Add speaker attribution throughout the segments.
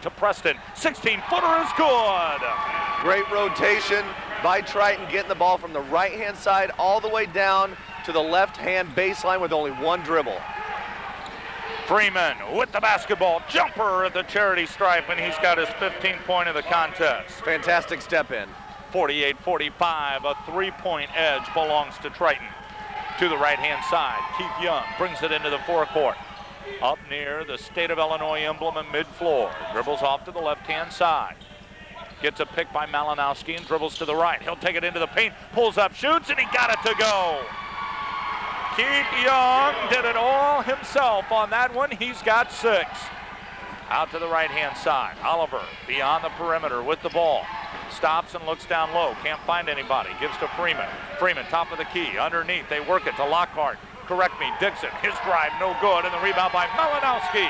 Speaker 1: to Preston. 16-footer is good.
Speaker 2: Great rotation by Triton, getting the ball from the right-hand side all the way down to the left-hand baseline with only one dribble.
Speaker 1: Freeman with the basketball, jumper at the charity stripe, and he's got his 15th point of the contest.
Speaker 2: Fantastic step in.
Speaker 1: 48-45, a three-point edge belongs to Triton. To the right-hand side, Keith Young brings it into the forecourt. Up near the State of Illinois emblem at mid-floor. Dribbles off to the left-hand side. Gets a pick by Malinowski and dribbles to the right. He'll take it into the paint, pulls up, shoots, and he got it to go. Keith Young did it all himself on that one. He's got 6. Out to the right-hand side. Oliver beyond the perimeter with the ball. Stops and looks down low. Can't find anybody. Gives to Freeman. Freeman, top of the key. Underneath, they work it to Lockhart. Correct me, Dixon. His drive, no good. And the rebound by Malinowski.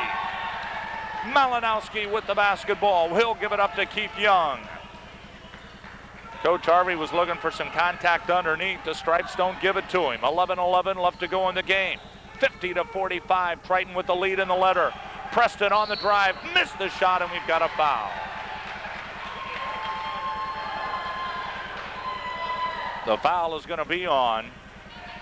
Speaker 1: Malinowski with the basketball. He'll give it up to Keith Young. Coach Harvey was looking for some contact underneath. The Stripes don't give it to him. 11-11 left to go in the game. 50-45. Triton with the lead in the letter. Preston on the drive. Missed the shot, and we've got a foul. The foul is going to be on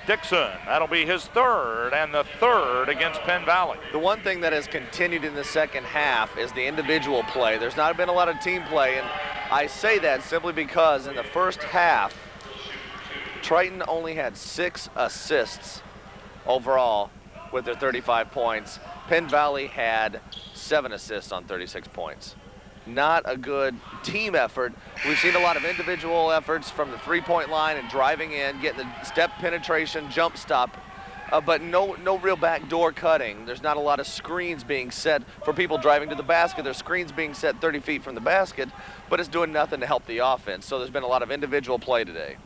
Speaker 1: Dixon. That'll be his 3rd, and the 3rd against Penn Valley.
Speaker 2: The one thing that has continued in the second half is the individual play. There's not been a lot of team play, and I say that simply because in the first half, Triton only had 6 assists overall with their 35 points. Penn Valley had 7 assists on 36 points. Not a good team effort. We've seen a lot of individual efforts from the three-point line and driving in, getting the step penetration, jump stop, but no real backdoor cutting. There's not a lot of screens being set for people driving to the basket. There's screens being set 30 feet from the basket, but it's doing nothing to help the offense. So there's been a lot of individual play today.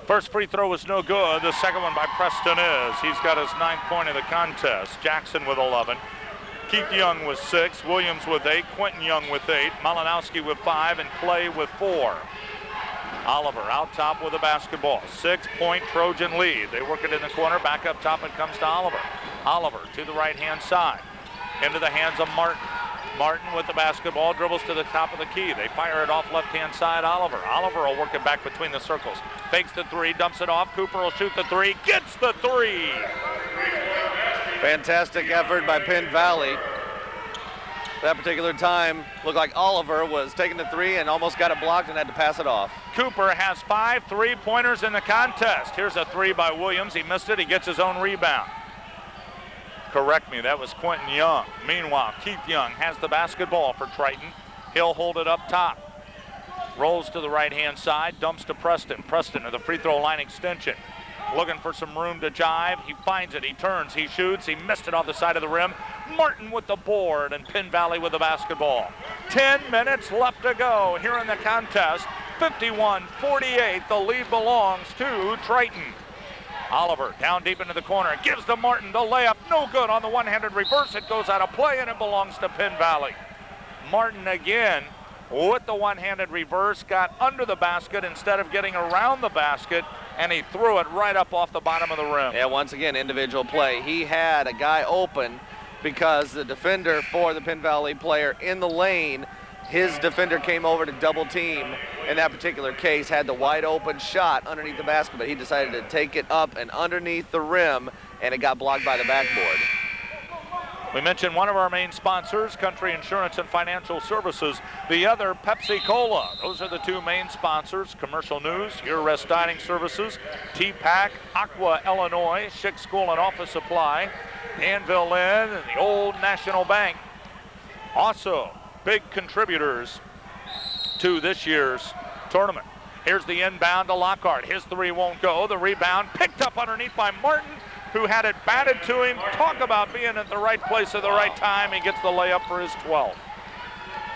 Speaker 1: First free throw was no good. The second one by Preston is. He's got his 9th point of the contest. Jackson with 11. Keith Young with 6, Williams with 8, Quentin Young with 8, Malinowski with 5, and Clay with 4. Oliver out top with the basketball. 6-point Trojan lead. They work it in the corner. Back up top, it comes to Oliver. Oliver to the right-hand side. Into the hands of Martin. Martin with the basketball, dribbles to the top of the key. They fire it off left-hand side, Oliver. Oliver will work it back between the circles. Fakes the 3, dumps it off. Cooper will shoot the 3, gets the 3.
Speaker 2: Fantastic effort by Penn Valley. That particular time, looked like Oliver was taking the 3 and almost got it blocked and had to pass it off.
Speaker 1: Cooper has 5 3-pointers in the contest. Here's a 3 by Williams. He missed it. He gets his own rebound. Correct me, that was Quentin Young. Meanwhile, Keith Young has the basketball for Triton. He'll hold it up top. Rolls to the right-hand side, dumps to Preston. Preston at the free throw line extension. Looking for some room to jive. He finds it, he turns, he shoots. He missed it off the side of the rim. Martin with the board and Penn Valley with the basketball. 10 minutes left to go here in the contest. 51-48, the lead belongs to Triton. Oliver down deep into the corner, gives to Martin the layup, no good on the one-handed reverse. It goes out of play and it belongs to Penn Valley. Martin again with the one-handed reverse, got under the basket instead of getting around the basket, and he threw it right up off the bottom of the rim.
Speaker 2: Yeah, once again, individual play. He had a guy open because the defender for the Penn Valley player in the lane, his defender came over to double team. In that particular case, had the wide open shot underneath the basket, but he decided to take it up and underneath the rim, and it got blocked by the backboard.
Speaker 1: We mentioned one of our main sponsors, Country Insurance and Financial Services. The other, Pepsi-Cola. Those are the two main sponsors. Commercial News, Your Rest Dining Services, T-Pack, Aqua Illinois, Schick School and Office Supply, Danville Inn, and the Old National Bank. Also, big contributors to this year's tournament. Here's the inbound to Lockhart. His 3 won't go. The rebound picked up underneath by Martin, who had it batted to him. Talk about being at the right place at the right time. He gets the layup for his 12th.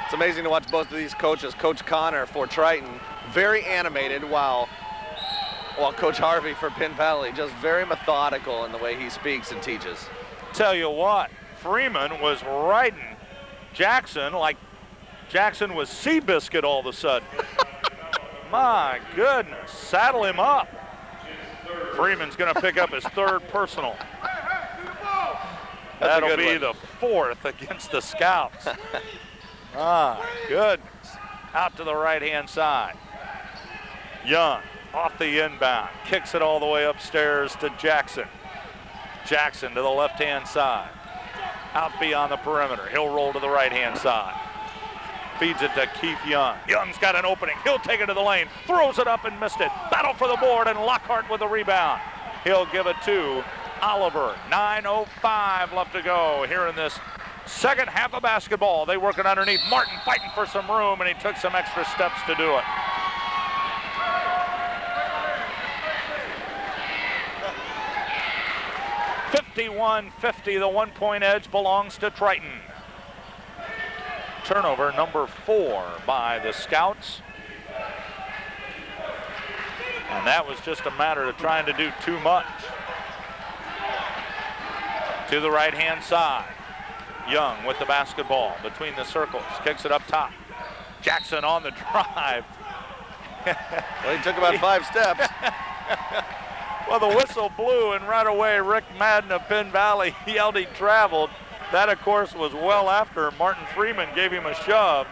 Speaker 2: It's amazing to watch both of these coaches. Coach Connor for Triton, very animated, while Coach Harvey for Penn Valley, just very methodical in the way he speaks and teaches.
Speaker 1: Tell you what, Freeman was riding Jackson like Jackson was Seabiscuit all of a sudden. My goodness, saddle him up. Freeman's going to pick up his 3rd personal. That'll be the 4th against the Scouts. My goodness. Out to the right-hand side. Young off the inbound. Kicks it all the way upstairs to Jackson. Jackson to the left-hand side. Out beyond the perimeter. He'll roll to the right-hand side. Feeds it to Keith Young. Young's got an opening. He'll take it to the lane. Throws it up and missed it. Battle for the board, and Lockhart with the rebound. He'll give it to Oliver. 9:05 left to go here in this second half of basketball. They working underneath. Martin fighting for some room, and he took some extra steps to do it. .51-50, the one-point edge belongs to Triton. Turnover number 4 by the Scouts. And that was just a matter of trying to do too much. To the right-hand side. Young with the basketball between the circles. Kicks it up top. Jackson on the drive.
Speaker 2: Well, he took about 5 steps.
Speaker 1: Well, the whistle blew, and right away Rick Madden of Penn Valley yelled he traveled. That, of course, was well after Martin Freeman gave him a shove.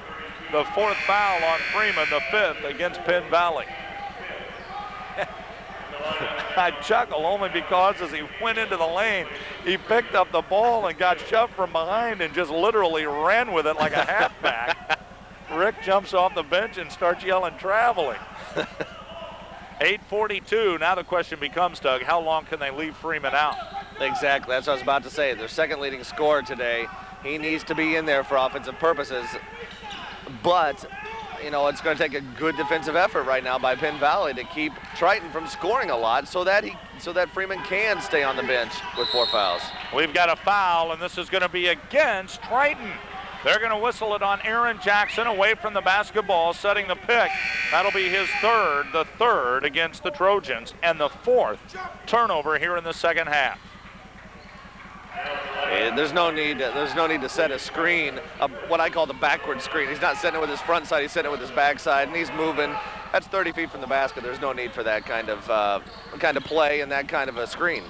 Speaker 1: The 4th foul on Freeman, the 5th against Penn Valley. I chuckle only because as he went into the lane, he picked up the ball and got shoved from behind and just literally ran with it like a halfback. Rick jumps off the bench and starts yelling, traveling. 8:42, now the question becomes, Doug, how long can they leave Freeman out?
Speaker 2: Exactly, that's what I was about to say. Their second leading scorer today. He needs to be in there for offensive purposes. But, you know, it's going to take a good defensive effort right now by Penn Valley to keep Triton from scoring a lot so that Freeman can stay on the bench with 4 fouls.
Speaker 1: We've got a foul, and this is going to be against Triton. They're going to whistle it on Aaron Jackson away from the basketball, setting the pick. That'll be his the third against the Trojans, and the 4th turnover here in the second half.
Speaker 2: And there's no need to set a screen, what I call the backward screen. He's not setting it with his front side, he's setting it with his back side, and he's moving. That's 30 feet from the basket. There's no need for that kind of play and that kind of a screen.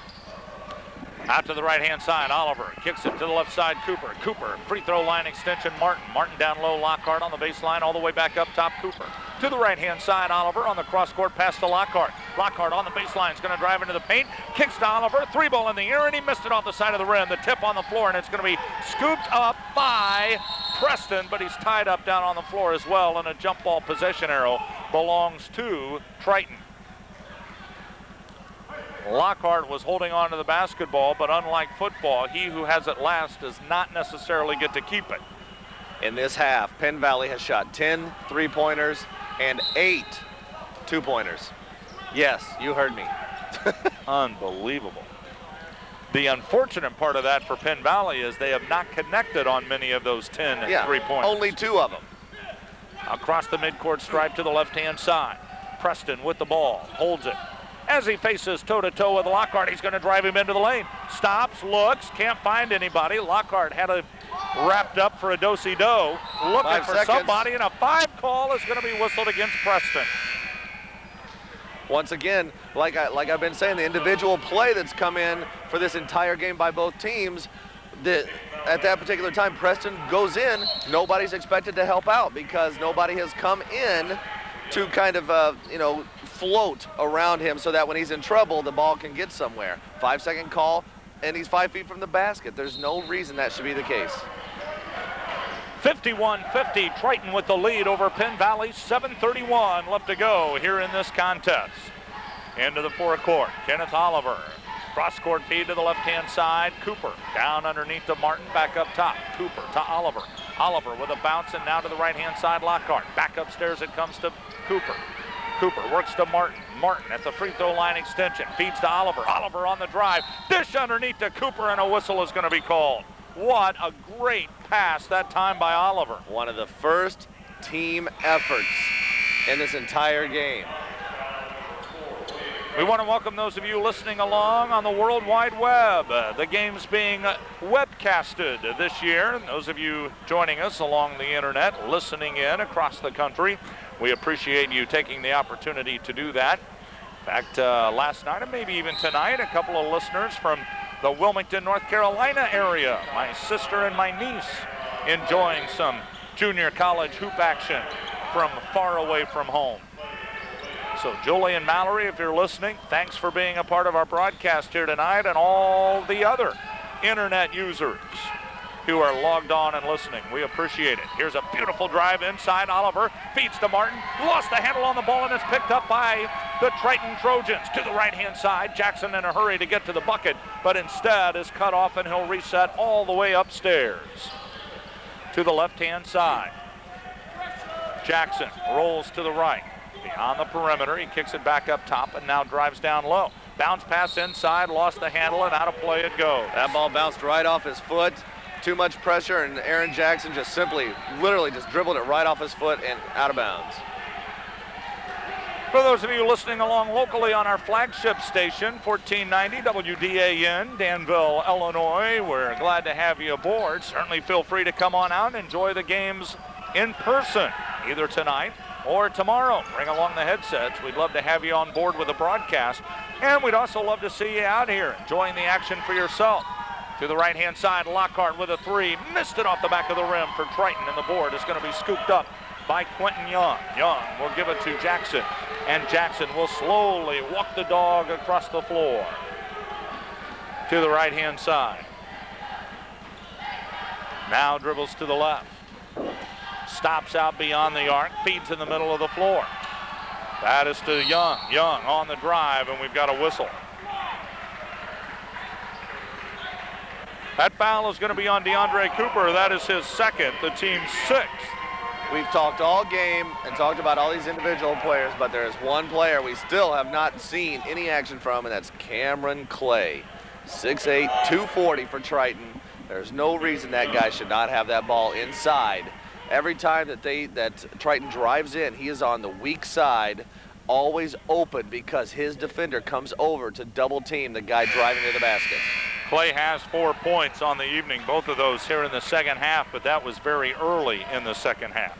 Speaker 1: Out to the right-hand side, Oliver kicks it to the left side, Cooper. Cooper, free throw line extension, Martin. Martin down low, Lockhart on the baseline, all the way back up top, Cooper. To the right-hand side, Oliver on the cross-court pass to Lockhart. Lockhart on the baseline is going to drive into the paint, kicks to Oliver, 3-ball in the air, and he missed it off the side of the rim. The tip on the floor, and it's going to be scooped up by Preston, but he's tied up down on the floor as well, and a jump ball possession arrow belongs to Triton. Lockhart was holding on to the basketball, but unlike football, he who has it last does not necessarily get to keep it.
Speaker 2: In this half, Penn Valley has shot 10 3-pointers and 8 2-pointers. Yes, you heard me.
Speaker 1: Unbelievable. The unfortunate part of that for Penn Valley is they have not connected on many of those 10 3-pointers.
Speaker 2: Only 2 of them.
Speaker 1: Across the midcourt stripe to the left-hand side. Preston with the ball, holds it. As he faces toe-to-toe with Lockhart, he's going to drive him into the lane. Stops, looks, can't find anybody. Lockhart had it wrapped up for a do-si-do. Looking for somebody, and a 5 call is going to be whistled against Preston.
Speaker 2: Once again, like I've been saying, the individual play that's come in for this entire game by both teams, at that particular time, Preston goes in. Nobody's expected to help out because nobody has come in to kind of, float around him so that when he's in trouble, the ball can get somewhere. 5-second call, and he's 5 feet from the basket. There's no reason that should be the case.
Speaker 1: 51-50, Triton with the lead over Penn Valley. 7:31 left to go here in this contest. Into the forecourt, Kenneth Oliver. Cross-court feed to the left-hand side. Cooper down underneath to Martin, back up top. Cooper to Oliver. Oliver with a bounce, and now to the right-hand side, Lockhart. Back upstairs it comes to Cooper. Cooper works to Martin. Martin at the free throw line extension. Feeds to Oliver. Oliver on the drive. Dish underneath to Cooper, and a whistle is going to be called. What a great pass that time by Oliver.
Speaker 2: One of the first team efforts in this entire game.
Speaker 1: We want to welcome those of you listening along on the World Wide Web. The game's being webcasted this year. And those of you joining us along the internet, listening in across the country, we appreciate you taking the opportunity to do that. In fact, last night and maybe even tonight, a couple of listeners from the Wilmington, North Carolina area. My sister and my niece enjoying some junior college hoop action from far away from home. So Julie and Mallory, if you're listening, thanks for being a part of our broadcast here tonight, and all the other internet users who are logged on and listening. We appreciate it. Here's a beautiful drive inside. Oliver feeds to Martin. Lost the handle on the ball, and it's picked up by the Triton Trojans. To the right-hand side, Jackson in a hurry to get to the bucket, but instead is cut off, and he'll reset all the way upstairs. To the left-hand side, Jackson rolls to the right. Beyond the perimeter, he kicks it back up top and now drives down low. Bounce pass inside, lost the handle, and out of play it goes.
Speaker 2: That ball bounced right off his foot. Too much pressure, and Aaron Jackson just simply, literally just dribbled it right off his foot and out of bounds.
Speaker 1: For those of you listening along locally on our flagship station, 1490 WDAN, Danville, Illinois, we're glad to have you aboard. Certainly feel free to come on out and enjoy the games in person, either tonight or tomorrow. Bring along the headsets. We'd love to have you on board with the broadcast. And we'd also love to see you out here enjoying the action for yourself. To the right-hand side, Lockhart with a three. Missed it off the back of the rim for Triton, and the board is going to be scooped up by Quentin Young. Young will give it to Jackson, and Jackson will slowly walk the dog across the floor. To the right-hand side. Now dribbles to the left. Stops out beyond the arc, feeds in the middle of the floor. That is to Young. Young on the drive, and we've got a whistle. That foul is going to be on DeAndre Cooper. That is his second, the team's sixth.
Speaker 2: We've talked all game and talked about all these individual players, but there is one player we still have not seen any action from, and that's Cameron Clay. 6'8", 240 for Triton. There's no reason that guy should not have that ball inside. Every time that Triton drives in, he is on the weak side, always open, because his defender comes over to double team the guy driving to the basket.
Speaker 1: Clay has 4 points on the evening, both of those here in the second half, but that was very early in the second half.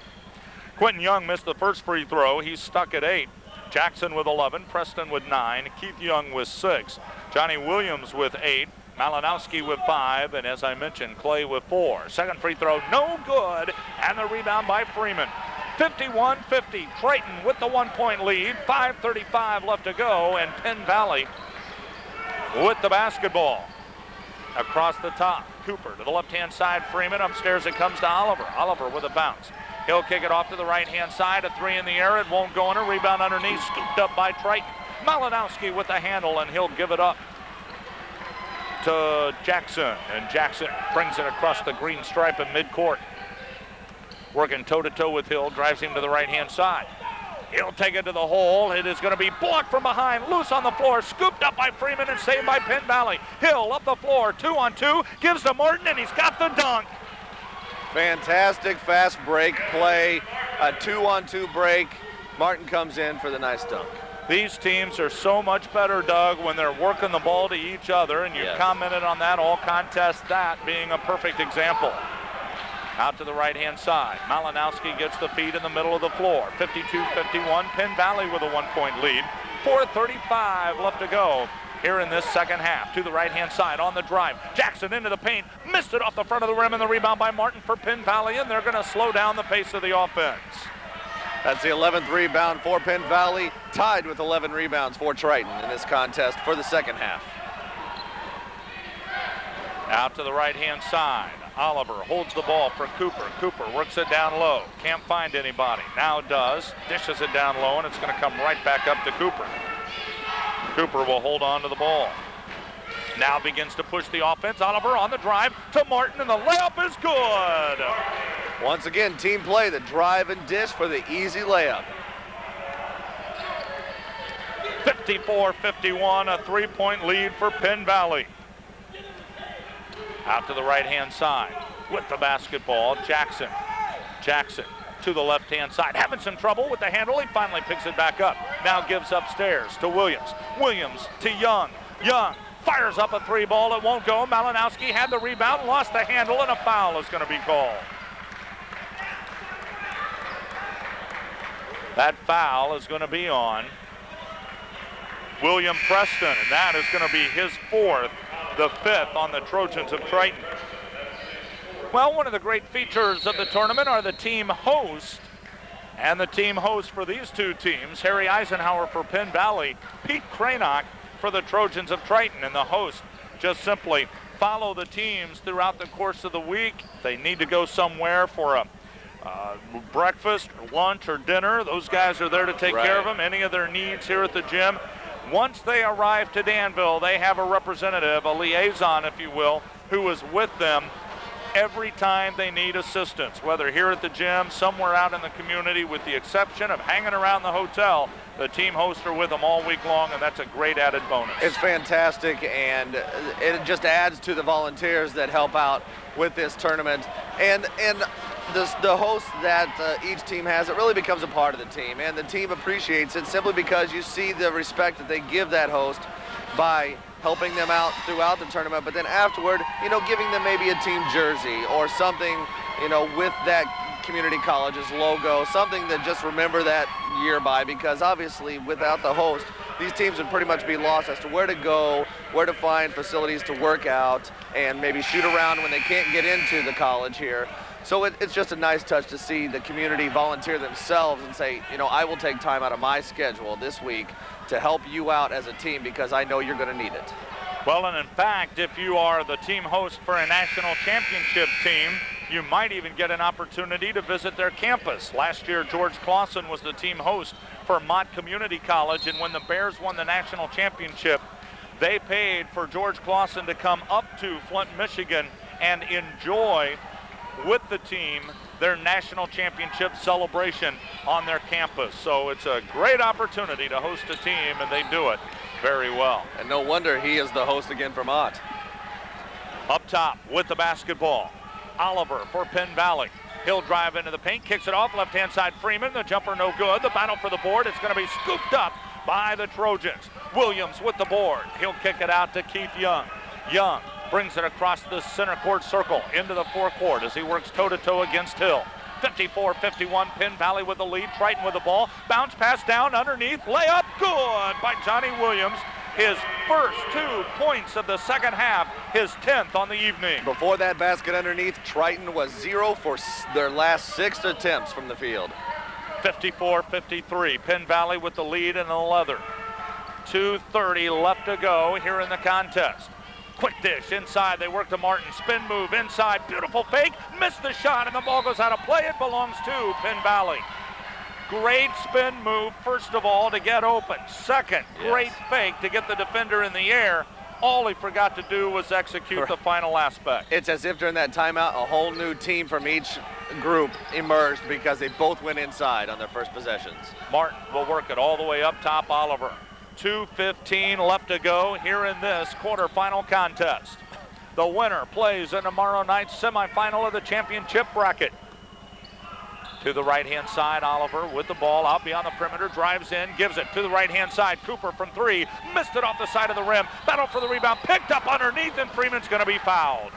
Speaker 1: Quentin Young missed the first free throw. He's stuck at 8. Jackson with 11, Preston with 9, Keith Young with 6, Johnny Williams with 8, Malinowski with 5, and as I mentioned, Clay with 4. Second free throw, no good, and the rebound by Freeman. 51-50, Triton with the 1-point lead, 5:35 left to go, and Penn Valley with the basketball. Across the top, Cooper to the left-hand side, Freeman. Upstairs it comes to Oliver. Oliver with a bounce. He'll kick it off to the right-hand side, a three in the air, it won't go in, a rebound underneath, scooped up by Triton. Malinowski with the handle, and he'll give it up to Jackson, and Jackson brings it across the green stripe in midcourt. Working toe-to-toe with Hill, drives him to the right-hand side. He'll take it to the hole. It is going to be blocked from behind, loose on the floor, scooped up by Freeman and saved by Penn Valley. Hill up the floor, 2-on-2, gives to Martin, and he's got the dunk.
Speaker 2: Fantastic fast break play, a 2-on-2 break. Martin comes in for the nice dunk.
Speaker 1: These teams are so much better, Doug, when they're working the ball to each other, and you've commented on that all contest, that being a perfect example. Out to the right-hand side. Malinowski gets the feed in the middle of the floor. 52-51, Penn Valley with a 1-point lead. 4:35 left to go here in this second half. To the right-hand side on the drive. Jackson into the paint. Missed it off the front of the rim, and the rebound by Martin for Penn Valley, and they're going to slow down the pace of the offense.
Speaker 2: That's the 11th rebound for Penn Valley, tied with 11 rebounds for Triton in this contest for the second half.
Speaker 1: Out to the right-hand side. Oliver holds the ball for Cooper. Cooper works it down low. Can't find anybody. Now does. Dishes it down low, and it's going to come right back up to Cooper. Cooper will hold on to the ball. Now begins to push the offense. Oliver on the drive to Martin, and the layup is good.
Speaker 2: Once again, team play, the drive and dish for the easy layup.
Speaker 1: 54-51, a 3-point lead for Penn Valley. Out to the right-hand side with the basketball, Jackson. Jackson to the left-hand side, having some trouble with the handle. He finally picks it back up. Now gives upstairs to Williams. Williams to Young. Young fires up a three ball. It won't go. Malinowski had the rebound, lost the handle, and a foul is going to be called. That foul is going to be on William Preston, and that is going to be his fourth, the fifth on the Trojans of Triton. Well, one of the great features of the tournament are the team host. And the team host for these two teams, Harry Eisenhower for Penn Valley, Pete Cranock for the Trojans of Triton. And the host just simply follow the teams throughout the course of the week. They need to go somewhere for a breakfast, or lunch, or dinner. Those guys are there to take care of them, any of their needs here at the gym. Once they arrive to Danville, they have a representative, a liaison, if you will, who is with them every time they need assistance, whether here at the gym, somewhere out in the community, with the exception of hanging around the hotel. The team hosts are with them all week long, and that's a great added bonus.
Speaker 2: It's fantastic, and it just adds to the volunteers that help out with this tournament. And the host that each team has, it really becomes a part of the team, and the team appreciates it simply because you see the respect that they give that host by helping them out throughout the tournament, but then afterward, giving them maybe a team jersey or something, with that community college's logo, something that just remember that year by, because obviously without the host, these teams would pretty much be lost as to where to go, where to find facilities to work out, and maybe shoot around when they can't get into the college here. So it's just a nice touch to see the community volunteer themselves and say, I will take time out of my schedule this week to help you out as a team because I know you're going to need it.
Speaker 1: Well, and in fact, if you are the team host for a national championship team, you might even get an opportunity to visit their campus. Last year, George Clausen was the team host for Mott Community College, and when the Bears won the national championship, they paid for George Clausen to come up to Flint, Michigan, and enjoy with the team their national championship celebration on their campus. So it's a great opportunity to host a team, and they do it very well.
Speaker 2: And no wonder he is the host again for Mott.
Speaker 1: Up top with the basketball, Oliver for Penn Valley. He'll drive into the paint, kicks it off, left-hand side Freeman. The jumper no good. The battle for the board. It's going to be scooped up by the Trojans. Williams with the board. He'll kick it out to Keith Young. Young brings it across the center court circle into the forecourt as he works toe-to-toe against Hill. 54-51, Penn Valley with the lead. Triton with the ball. Bounce pass down underneath. Layup good by Johnny Williams. His first 2 points of the second half, his 10th on the evening.
Speaker 2: Before that basket underneath, Triton was 0 for their last 6 attempts from the field.
Speaker 1: 54-53, Penn Valley with the lead in the leather. 2:30 left to go here in the contest. Quick dish inside, they work to Martin, spin move inside, beautiful fake, missed the shot, and the ball goes out of play. It belongs to Penn Valley. Great spin move, first of all, to get open. Second, great fake to get the defender in the air. All he forgot to do was execute the final aspect.
Speaker 2: It's as if during that timeout, a whole new team from each group emerged because they both went inside on their first possessions.
Speaker 1: Martin will work it all the way up top, Oliver. 2:15 left to go here in this quarterfinal contest. The winner plays in tomorrow night's semifinal of the championship bracket. To the right-hand side, Oliver with the ball out beyond the perimeter, drives in, gives it to the right-hand side. Cooper from 3, missed it off the side of the rim. Battle for the rebound, picked up underneath, and Freeman's going to be fouled.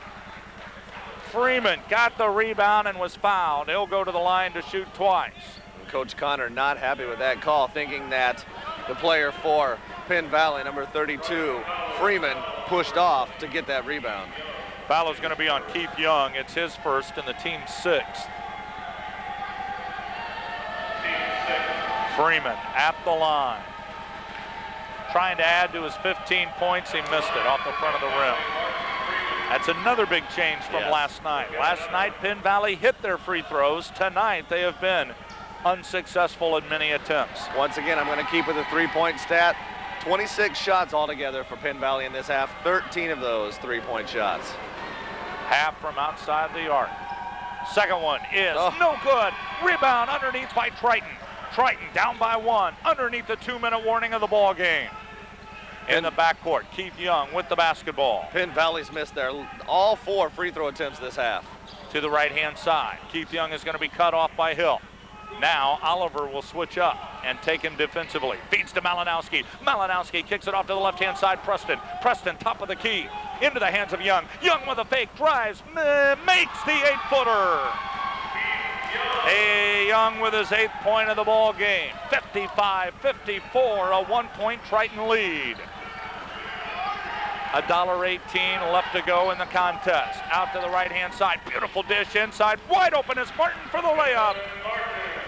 Speaker 1: Freeman got the rebound and was fouled. He'll go to the line to shoot twice.
Speaker 2: Coach Connor not happy with that call, thinking that the player for Penn Valley, number 32, Freeman, pushed off to get that rebound.
Speaker 1: Foul is going to be on Keith Young. It's his first and the team's 6th. Freeman at the line. Trying to add to his 15 points. He missed it off the front of the rim. That's another big change from last night. Last night, Penn Valley hit their free throws. Tonight, they have been unsuccessful in many attempts.
Speaker 2: Once again, I'm going to keep with a three-point stat. 26 shots altogether for Penn Valley in this half. 13 of those three-point shots.
Speaker 1: Half from outside the arc. Second one is no good. Rebound underneath by Triton. Triton down by 1 underneath the 2-minute warning of the ball game. In the backcourt, Keith Young with the basketball.
Speaker 2: Penn Valley's missed all 4 free throw attempts this half.
Speaker 1: To the right-hand side, Keith Young is going to be cut off by Hill. Now Oliver will switch up and take him defensively. Feeds to Malinowski. Malinowski kicks it off to the left-hand side. Preston, top of the key. Into the hands of Young. Young with a fake, drives, makes the 8-footer. Young with his 8th point of the ball game. 55-54, a 1-point Triton lead. $1.18 left to go in the contest. Out to the right-hand side. Beautiful dish inside. Wide open is Martin for the layup.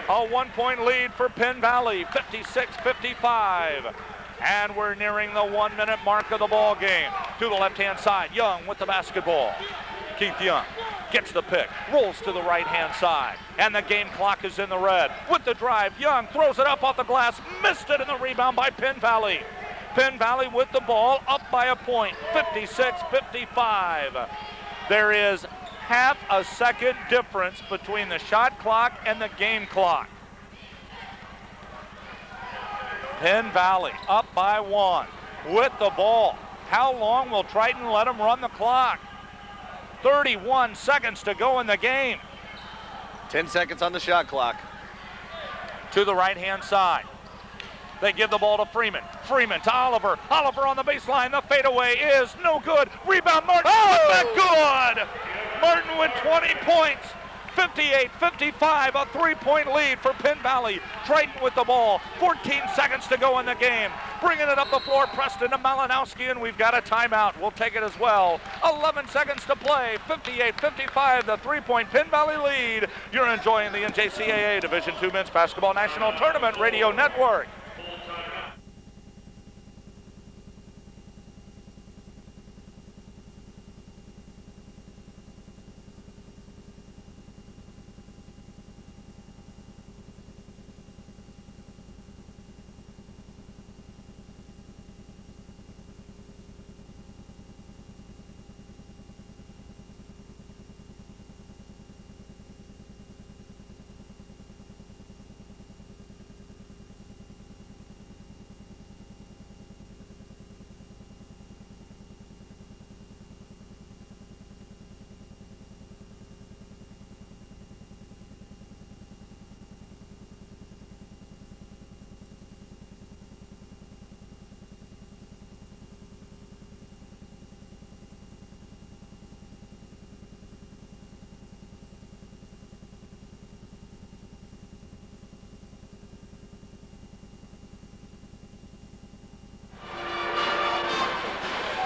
Speaker 1: A 1-point lead for Penn Valley, 56-55. And we're nearing the 1-minute mark of the ball game. To the left-hand side, Young with the basketball. Keith Young gets the pick, rolls to the right-hand side, and the game clock is in the red. With the drive, Young throws it up off the glass, missed it in the rebound by Penn Valley. Penn Valley with the ball, up by a point, 56-55. There is half a second difference between the shot clock and the game clock. Penn Valley up by 1 with the ball. How long will Triton let them run the clock? 31 seconds to go in the game.
Speaker 2: 10 seconds on the shot clock.
Speaker 1: To the right-hand side. They give the ball to Freeman. Freeman to Oliver. Oliver on the baseline. The fadeaway is no good. Rebound, Martin. Oh, that good! Martin with 20 points. 58-55, a 3-point lead for Penn Valley. Triton with the ball. 14 seconds to go in the game. Bringing it up the floor, Preston to Malinowski, and we've got a timeout. We'll take it as well. 11 seconds to play. 58-55, the 3-point Penn Valley lead. You're enjoying the NJCAA Division II Men's Basketball National Tournament Radio Network.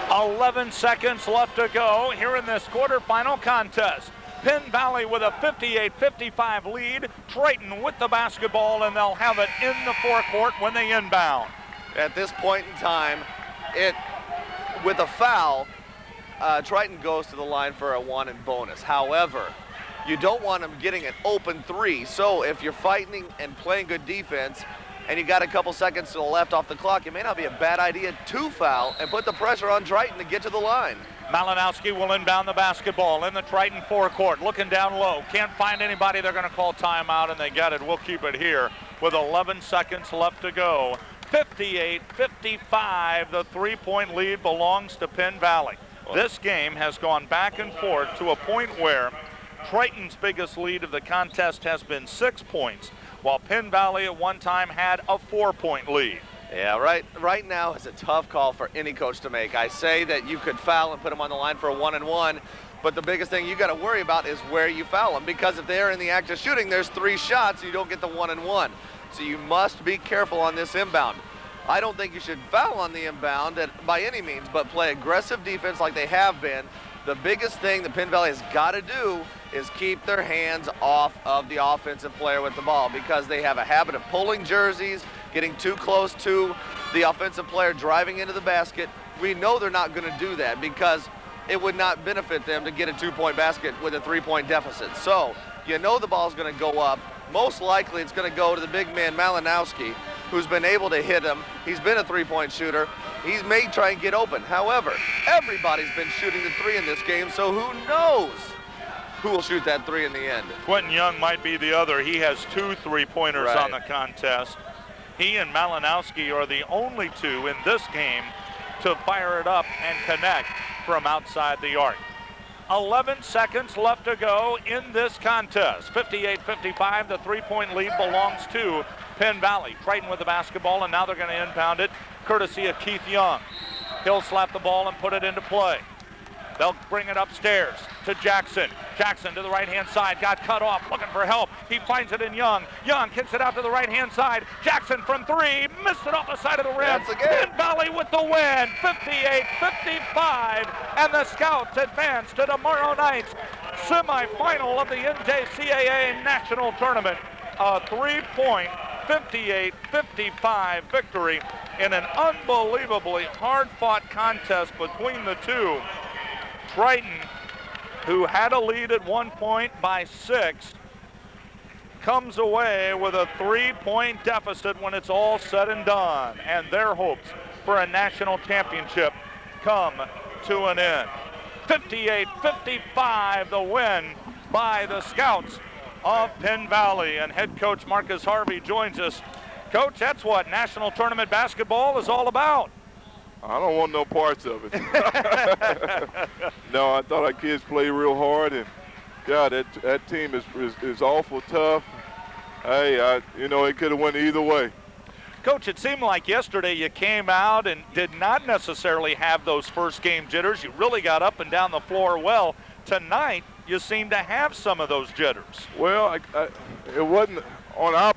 Speaker 1: .11 seconds left to go here in this quarterfinal contest. Penn Valley with a 58-55 lead. Triton with the basketball, and they'll have it in the forecourt when they inbound.
Speaker 2: At this point in time, with a foul, Triton goes to the line for a 1 and bonus. However, you don't want them getting an open 3. So if you're fighting and playing good defense, and you got a couple seconds to the left off the clock, it may not be a bad idea to foul and put the pressure on Triton to get to the line.
Speaker 1: Malinowski will inbound the basketball in the Triton forecourt, looking down low. Can't find anybody. They're going to call timeout, and they get it. We'll keep it here with 11 seconds left to go. 58-55, the 3-point lead belongs to Penn Valley. This game has gone back and forth to a point where Triton's biggest lead of the contest has been 6 points, while Penn Valley at one time had a 4-point lead.
Speaker 2: Yeah, right now it's a tough call for any coach to make. I say that you could foul and put them on the line for a 1 and 1, but the biggest thing you got to worry about is where you foul them, because if they're in the act of shooting, there's 3 shots, you don't get the 1 and 1. So you must be careful on this inbound. I don't think you should foul on the inbound by any means, but play aggressive defense like they have been. The biggest thing that Penn Valley has got to do is keep their hands off of the offensive player with the ball, because they have a habit of pulling jerseys, getting too close to the offensive player, driving into the basket. We know they're not going to do that because it would not benefit them to get a 2-point basket with a 3-point deficit. So you know the ball's going to go up. Most likely it's going to go to the big man Malinowski, who's been able to hit him. He's been a 3-point shooter. He may try and get open. However, everybody's been shooting the 3 in this game, so who knows who will shoot that 3 in the end.
Speaker 1: Quentin Young might be the other. He has 2 3-pointers
Speaker 2: Right
Speaker 1: on the contest. He and Malinowski are the only 2 in this game to fire it up and connect from outside the arc. 11 seconds left to go in this contest. 58-55, the 3-point lead belongs to Penn Valley. Triton with the basketball, and now they're going to inbound it courtesy of Keith Young. He'll slap the ball and put it into play. They'll bring it upstairs to Jackson. Jackson to the right-hand side, got cut off, looking for help. He finds it in Young. Young kicks it out to the right-hand side. Jackson from three, missed it off the side of the rim. Penn Valley with the win, 58-55, and the Scouts advance to tomorrow night's semifinal of the NJCAA National Tournament. A 3-point, 58-55 victory in an unbelievably hard-fought contest between the two. Triton, who had a lead at one point by 6, comes away with a 3-point deficit when it's all said and done, and their hopes for a national championship come to an end. 58-55, the win by the Scouts of Penn Valley, and head coach Marcus Harvey joins us. Coach, that's what national tournament basketball is all about.
Speaker 3: I don't want no parts of it. No, I thought our kids played real hard, and yeah, that team is awful tough. Hey, it could have went either way.
Speaker 1: Coach, it seemed like yesterday you came out and did not necessarily have those first game jitters. You really got up and down the floor well. Tonight, you seem to have some of those jitters.
Speaker 3: Well, it wasn't on our